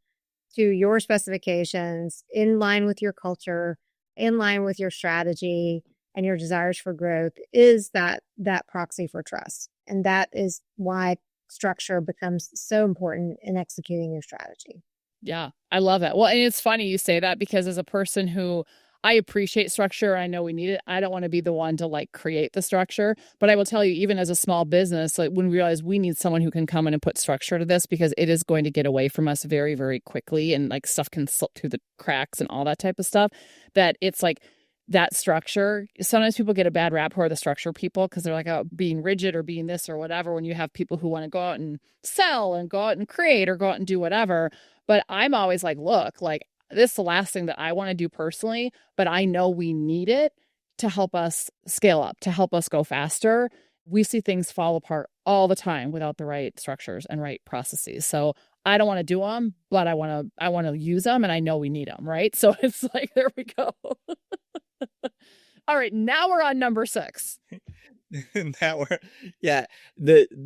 C: to your specifications, in line with your culture, in line with your strategy and your desires for growth is that proxy for trust. And that is why structure becomes so important in executing your strategy.
B: Yeah, I love that. Well, and it's funny you say that because as a person who I appreciate structure. I know we need it. I don't want to be the one to like create the structure, but I will tell you, even as a small business, like when we realize we need someone who can come in and put structure to this, because it is going to get away from us very, very quickly. And like stuff can slip through the cracks and all that type of stuff, that it's like that structure. Sometimes people get a bad rap who are the structure people because they're like, oh, being rigid or being this or whatever, when you have people who want to go out and sell and go out and create or go out and do whatever. But I'm always like, look, like, this is the last thing that I want to do personally, but I know we need it to help us scale up, to help us go faster. We see things fall apart all the time without the right structures and right processes. So I don't want to do them, but I want to use them, and I know we need them, right? So it's like, there we go. All right, now we're on number 6.
D: The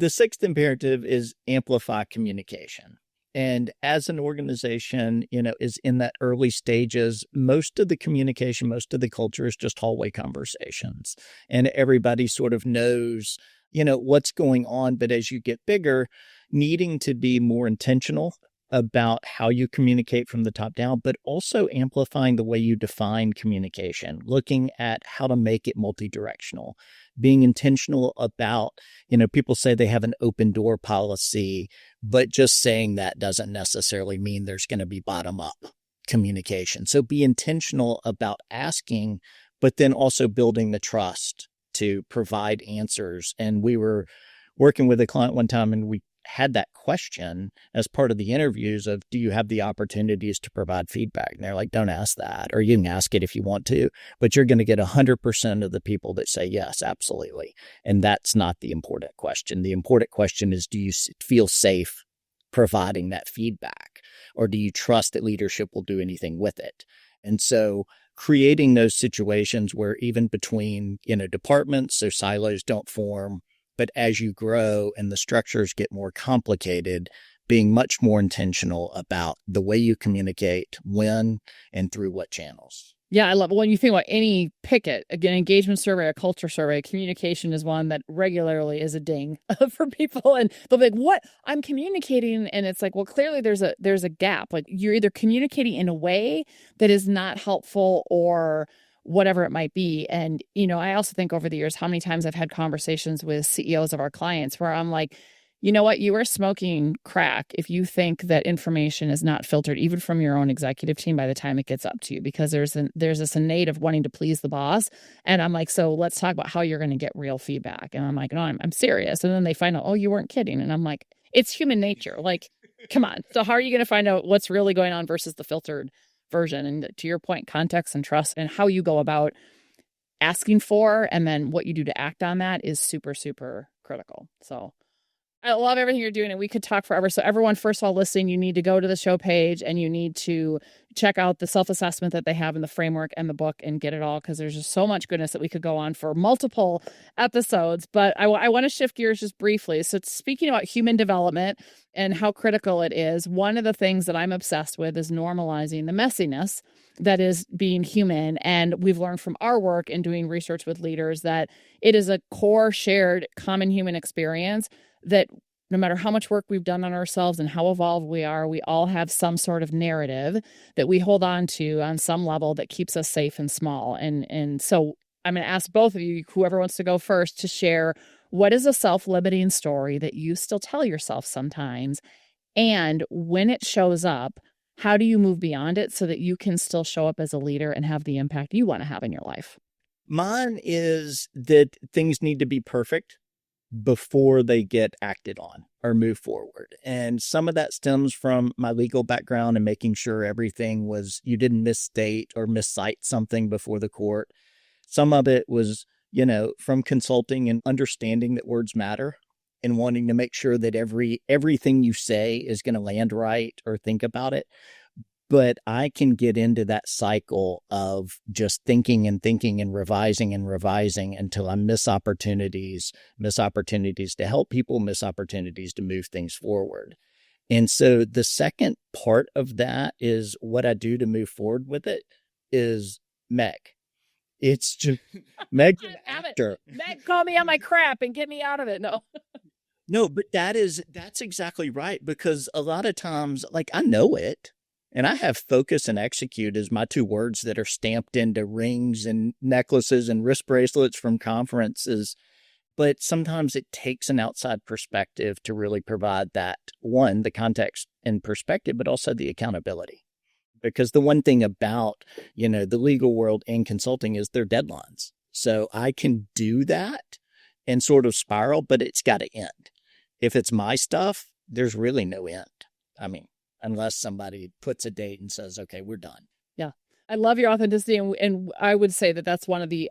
D: sixth imperative is amplify communication. And as an organization, is in that early stages, most of the communication, most of the culture is just hallway conversations. And everybody sort of knows, what's going on. But as you get bigger, needing to be more intentional about how you communicate from the top down, but also amplifying the way you define communication, looking at how to make it multi-directional, being intentional about, people say they have an open door policy, but just saying that doesn't necessarily mean there's going to be bottom up communication. So be intentional about asking, but then also building the trust to provide answers. And we were working with a client one time, and we had that question as part of the interviews of, do you have the opportunities to provide feedback? And they're like, don't ask that, or you can ask it if you want to, but you're going to get 100% of the people that say yes, absolutely. And that's not the important question. The important question is, do you feel safe providing that feedback, or do you trust that leadership will do anything with it? And so creating those situations where even between, departments, so silos don't form, but as you grow and the structures get more complicated, being much more intentional about the way you communicate, when, and through what channels.
B: Yeah, I love it. When you think about any picket, again, engagement survey, a culture survey, communication is one that regularly is a ding for people. And they'll be like, what? I'm communicating. And it's like, well, clearly there's a gap. Like, you're either communicating in a way that is not helpful or whatever it might be. And, I also think over the years, how many times I've had conversations with CEOs of our clients where I'm like, you know what, you are smoking crack if you think that information is not filtered, even from your own executive team, by the time it gets up to you, because there's this innate of wanting to please the boss. And I'm like, so let's talk about how you're going to get real feedback. And I'm like, no, I'm serious. And then they find out, oh, you weren't kidding. And I'm like, it's human nature. Like, come on. So how are you going to find out what's really going on versus the filtered version? And to your point, context and trust and how you go about asking for, and then what you do to act on that is super, super critical. So I love everything you're doing, and we could talk forever. So everyone, first of all, listening, you need to go to the show page and you need to check out the self-assessment that they have in the framework and the book and get it all, because there's just so much goodness that we could go on for multiple episodes. But I want to shift gears just briefly. So speaking about human development and how critical it is, one of the things that I'm obsessed with is normalizing the messiness that is being human. And we've learned from our work in doing research with leaders that it is a core shared common human experience that no matter how much work we've done on ourselves and how evolved we are, we all have some sort of narrative that we hold on to on some level that keeps us safe and small. And so I'm going to ask both of you, whoever wants to go first, to share what is a self-limiting story that you still tell yourself sometimes, and when it shows up, how do you move beyond it so that you can still show up as a leader and have the impact you want to have in your life?
D: Mine is that things need to be perfect before they get acted on or move forward. And some of that stems from my legal background and making sure everything was, you didn't misstate or miscite something before the court. Some of it was, from consulting and understanding that words matter and wanting to make sure that everything you say is going to land right, or think about it. But I can get into that cycle of just thinking and revising until I miss opportunities to help people, miss opportunities to move things forward. And so the second part of that is what I do to move forward with it is Meg. It's just Meg's an actor.
B: Meg, call me on my crap and get me out of it.
D: No, but that's exactly right. Because a lot of times, like, I know it. And I have focus and execute as my two words that are stamped into rings and necklaces and wrist bracelets from conferences. But sometimes it takes an outside perspective to really provide that, one, the context and perspective, but also the accountability. Because the one thing about, the legal world and consulting is their deadlines. So I can do that and sort of spiral, but it's got to end. If it's my stuff, there's really no end. I mean, unless somebody puts a date and says, okay, we're done.
B: Yeah. I love your authenticity. And I would say that that's one of the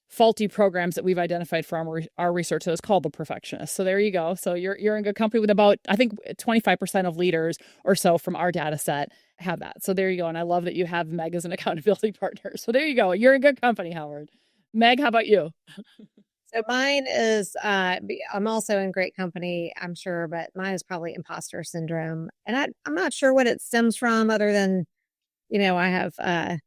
B: faulty programs that we've identified from our research. So it's called the perfectionist. So there you go. So you're in good company with about, I think 25% of leaders or so from our data set have that. So there you go. And I love that you have Meg as an accountability partner. So there you go. You're in good company, Howard. Meg, how about you?
C: So mine is, I'm also in great company, I'm sure, but mine is probably imposter syndrome. And I'm not sure what it stems from other than, I have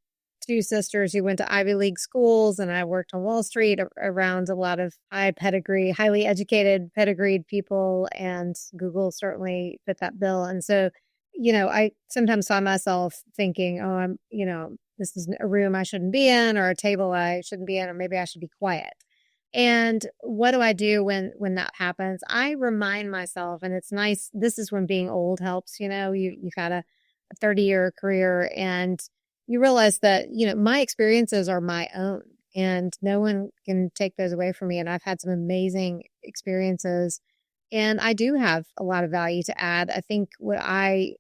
C: two sisters who went to Ivy League schools, and I worked on Wall Street around a lot of high pedigree, highly educated, pedigreed people, and Google certainly fit that bill. And so, I sometimes find myself thinking, oh, this is a room I shouldn't be in, or a table I shouldn't be in, or maybe I should be quiet. And what do I do when that happens? I remind myself, and it's nice. This is when being old helps. You've had a 30-year career, and you realize that, my experiences are my own, and no one can take those away from me. And I've had some amazing experiences, and I do have a lot of value to add. I think what I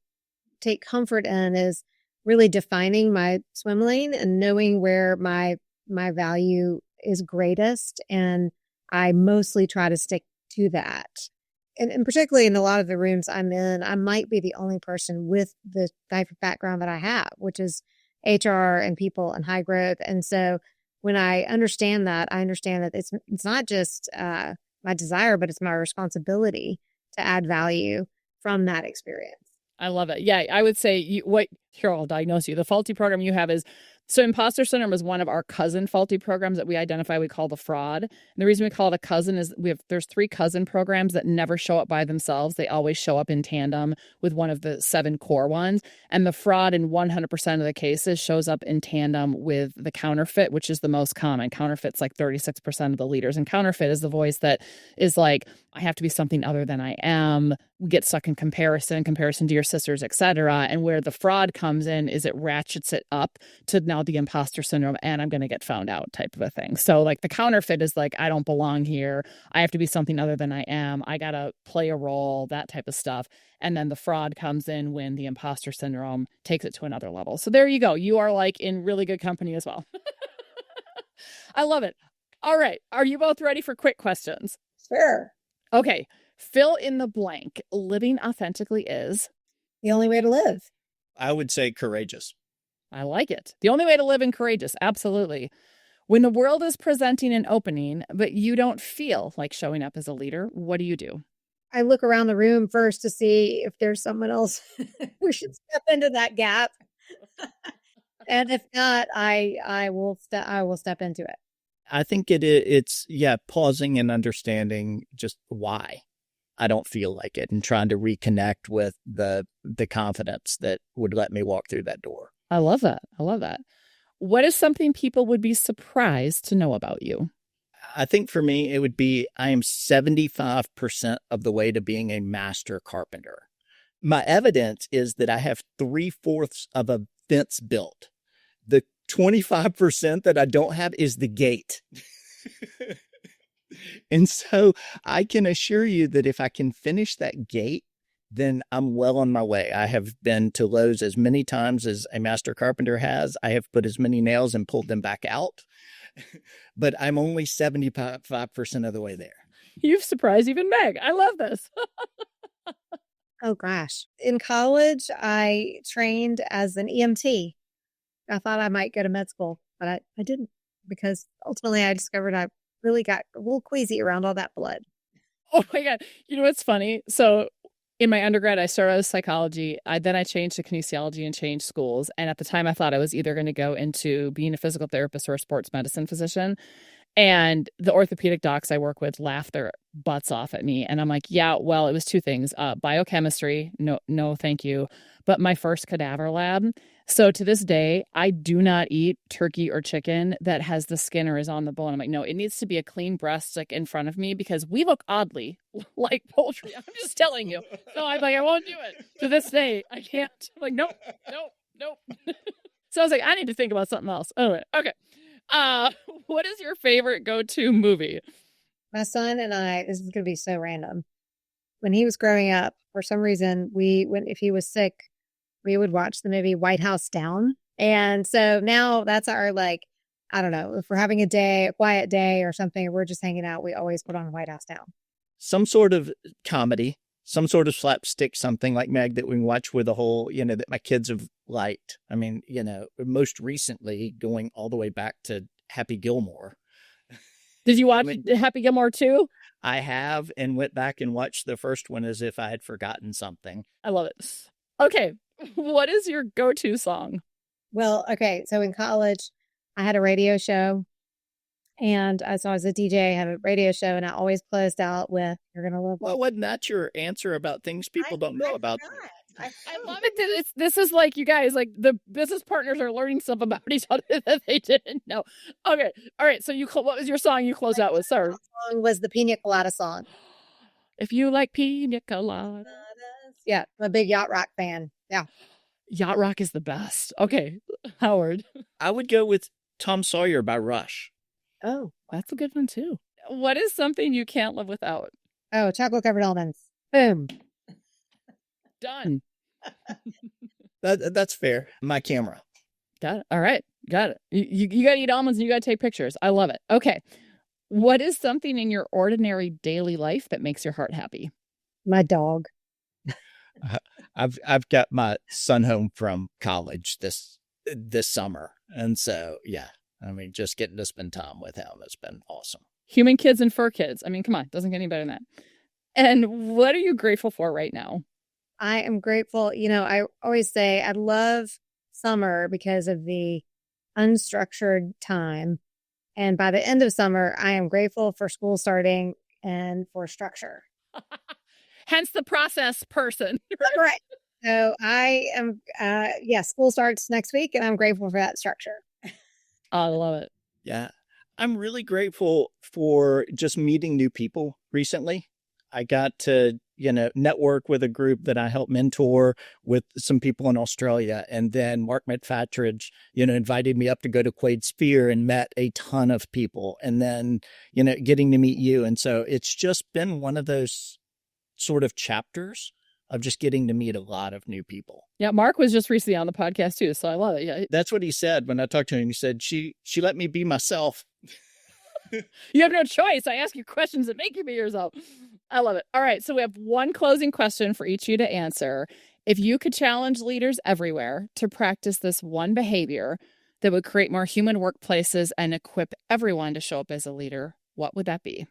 C: take comfort in is really defining my swim lane and knowing where my value is greatest. And I mostly try to stick to that. And particularly in a lot of the rooms I'm in, I might be the only person with the type of background that I have, which is HR and people and high growth. And so when I understand that it's not just my desire, but it's my responsibility to add value from that experience.
B: I love it. Yeah, I would say here I'll diagnose you. The faulty program you have is, so imposter syndrome is one of our cousin faulty programs that we identify, we call the fraud. And the reason we call it a cousin is there's 3 cousin programs that never show up by themselves. They always show up in tandem with one of the 7 core ones. And the fraud in 100% of the cases shows up in tandem with the counterfeit, which is the most common. Counterfeit's like 36% of the leaders. And counterfeit is the voice that is like, I have to be something other than I am. We get stuck in comparison to your sisters, et cetera. And where the fraud comes in is it ratchets it up to now the imposter syndrome, and I'm going to get found out type of a thing. So like the counterfeit is like, I don't belong here. I have to be something other than I am. I got to play a role, that type of stuff. And then the fraud comes in when the imposter syndrome takes it to another level. So there you go. You are like in really good company as well. I love it. All right. Are you both ready for quick questions?
C: Sure.
B: Okay. Fill in the blank. Living authentically is
C: the only way to live.
D: I would say courageous.
B: I like it. The only way to live and courageous. Absolutely. When the world is presenting an opening, but you don't feel like showing up as a leader, what do you do?
C: I look around the room first to see if there's someone else we should step into that gap. And if not, I will step into it.
D: I think it's pausing and understanding just why I don't feel like it, and trying to reconnect with the confidence that would let me walk through that door.
B: I love that. What is something people would be surprised to know about you?
D: I think for me, it would be, I am 75% of the way to being a master carpenter. My evidence is that I have 3/4 of a fence built. The 25% that I don't have is the gate. And so I can assure you that if I can finish that gate, then I'm well on my way. I have been to Lowe's as many times as a master carpenter has. I have put as many nails and pulled them back out, but I'm only 75% of the way there.
B: You've surprised even Meg. I love this.
C: Oh, gosh. In college, I trained as an EMT. I thought I might go to med school, but I didn't, because ultimately I discovered I really got a little queasy around all that blood.
B: Oh my God. You know what's funny? So in my undergrad, I started with psychology. Then I changed to kinesiology and changed schools. And at the time, I thought I was either going to go into being a physical therapist or a sports medicine physician. And the orthopedic docs I work with laugh their butts off at me. And I'm like, yeah, well, it was two things. Biochemistry, no, thank you. But my first cadaver lab. So to this day, I do not eat turkey or chicken that has the skin or is on the bone. I'm like, no, it needs to be a clean breast like in front of me because we look oddly like poultry. I'm just telling you. So I'm like, I won't do it. To this day, I can't. I'm like, nope. So I was like, I need to think about something else. Anyway, okay. What is your favorite go-to movie?
C: My son and I, this is going to be so random. When he was growing up, for some reason, if he was sick, we would watch the movie White House Down. And so now that's our, like, I don't know, if we're having a quiet day or something, we're just hanging out, we always put on White House Down.
D: Some sort of comedy, some sort of slapstick, something like Meg that we can watch with a whole, that my kids have liked. I mean, most recently going all the way back to Happy Gilmore.
B: Did you watch Happy Gilmore too?
D: I have, and went back and watched the first one as if I had forgotten something.
B: I love it. Okay. What is your go-to song?
C: Well, okay. So in college, I had a radio show. And so I was a DJ, I had a radio show, and I always closed out with "You're Gonna Love."
D: Well, wasn't that your answer about things people don't know about?
B: I love it. This is like, you guys, like the business partners are learning stuff about each other that they didn't know. Okay. All right. So what was your song you closed out with, sir?
C: The song was the Pina Colada song.
B: If you like Pina Colada.
C: Yeah. I'm a big yacht rock fan. Yeah.
B: Yacht rock is the best. Okay. Howard.
D: I would go with Tom Sawyer by Rush.
B: Oh, that's a good one too. What is something you can't live without?
C: Oh, chocolate covered almonds. Boom.
B: Done.
D: That's fair. My camera.
B: Got it. All right. Got it. You got to eat almonds and you got to take pictures. I love it. Okay. What is something in your ordinary daily life that makes your heart happy?
C: My dog.
D: I've got my son home from college this summer. And so, yeah, I mean, just getting to spend time with him has been awesome.
B: Human kids and fur kids. I mean, come on. Doesn't get any better than that. And what are you grateful for right now?
C: I am grateful. I always say I love summer because of the unstructured time. And by the end of summer, I am grateful for school starting and for structure.
B: Hence the process person.
C: Right. So I am, school starts next week and I'm grateful for that structure.
B: I love it.
D: Yeah. I'm really grateful for just meeting new people recently. I got to, network with a group that I helped mentor with some people in Australia. And then Mark McFatridge, invited me up to go to Quaid Sphere and met a ton of people. And then, getting to meet you. And so it's just been one of those sort of chapters of just getting to meet a lot of new people.
B: Yeah, Mark was just recently on the podcast too, so I love it. Yeah,
D: that's what he said when I talked to him. He said she let me be myself.
B: You have no choice. I ask you questions that make you be yourself. I love it. All right, so we have one closing question for each of you to answer. If you could challenge leaders everywhere to practice this one behavior that would create more human workplaces and equip everyone to show up as a leader, what would that be?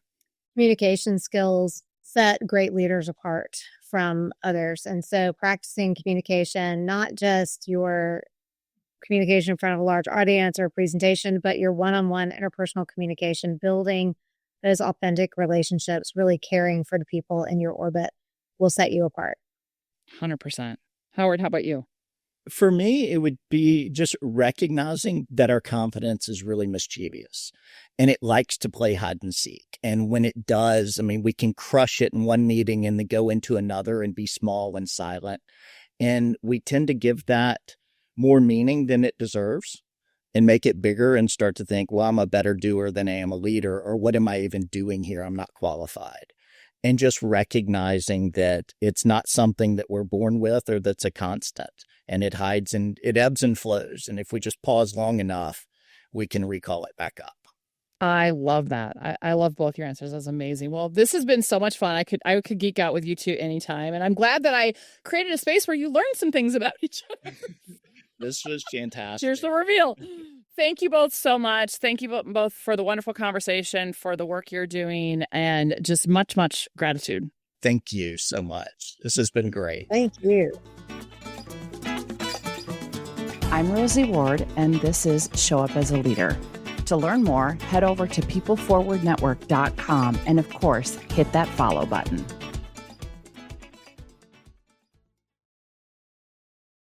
C: Communication skills set great leaders apart from others. And so practicing communication, not just your communication in front of a large audience or a presentation, but your one-on-one interpersonal communication, building those authentic relationships, really caring for the people in your orbit will set you apart.
B: 100%. Howard, how about you?
D: For me, it would be just recognizing that our confidence is really mischievous and it likes to play hide and seek. And when it does, I mean, we can crush it in one meeting and then go into another and be small and silent. And we tend to give that more meaning than it deserves and make it bigger and start to think, well, I'm a better doer than I am a leader, or what am I even doing here? I'm not qualified. And just recognizing that it's not something that we're born with or that's a constant, and it hides and it ebbs and flows. And if we just pause long enough, we can recall it back up.
B: I love that. I love both your answers. That's amazing. Well, this has been so much fun. I could geek out with you two anytime. And I'm glad that I created a space where you learned some things about each other.
D: This was fantastic.
B: Here's the reveal. Thank you both so much. Thank you both for the wonderful conversation, for the work you're doing, and just much, much gratitude.
D: Thank you so much. This has been great.
C: Thank you.
A: I'm Rosie Ward, and this is Show Up as a Leader. To learn more, head over to peopleforwardnetwork.com and, of course, hit that follow button.